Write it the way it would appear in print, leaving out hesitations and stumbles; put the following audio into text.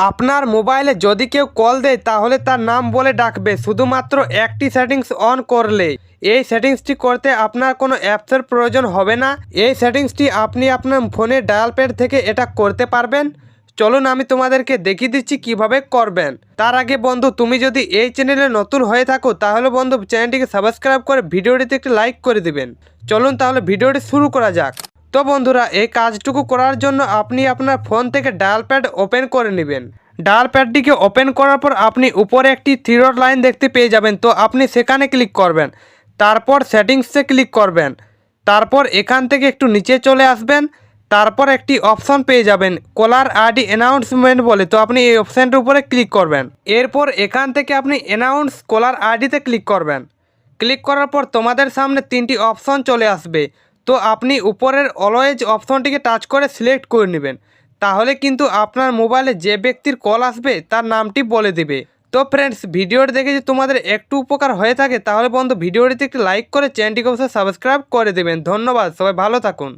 আপনার মোবাইলে যদি কেউ কল দেয় তাহলে তার নাম বলে ডাকবে শুধুমাত্র একটি সেটিংস অন করলে। এই সেটিংসটি করতে আপনার কোনো অ্যাপসের প্রয়োজন হবে না। এই সেটিংসটি আপনি আপনার ফোনের ডায়াল প্যাড থেকে এটা করতে পারবেন। চলুন আমি তোমাদেরকে দেখিয়ে দিচ্ছি কিভাবে করবেন। তার আগে বন্ধু, তুমি যদি এই চ্যানেলে নতুন হয়ে থাকো তাহলে বন্ধু চ্যানেলটিকে সাবস্ক্রাইব করে ভিডিওটিতে একটি লাইক করে দিবেন। চলুন তাহলে ভিডিওটি শুরু করা যাক। তো বন্ধুরা, এই কাজটুকু করার জন্য আপনি আপনার ফোন থেকে ডায়াল প্যাড ওপেন করে নেবেন। ডায়াল প্যাডটিকে ওপেন করার পর আপনি উপরে একটি থ্রি ডট লাইন দেখতে পেয়ে যাবেন, তো আপনি সেখানে ক্লিক করবেন। তারপর সেটিংসে ক্লিক করবেন। তারপর এখান থেকে একটু নিচে চলে আসবেন। তারপর একটি অপশন পেয়ে যাবেন কলার আইডি অ্যানাউন্সমেন্ট বলে, তো আপনি এই অপশানটির উপরে ক্লিক করবেন। এরপর এখান থেকে আপনি অ্যানাউন্স কলার আইডিতে ক্লিক করবেন। ক্লিক করার পর তোমাদের সামনে তিনটি অপশন চলে আসবে, তো আপনি উপরের অলওয়েজ অপশনটিকে টাচ করে সিলেক্ট করে নেবেন। তাহলে কিন্তু আপনার মোবাইলে যে ব্যক্তির কল আসবে তার নামটি বলে দেবে। তো ফ্রেন্ডস, ভিডিওটি দেখে যদি তোমাদের একটু উপকার হয়ে থাকে তাহলে বন্ধু ভিডিওটিতে একটি লাইক করে চ্যানেলটিকে অবশ্যই সাবস্ক্রাইব করে দেবেন। ধন্যবাদ, সবাই ভালো থাকুন।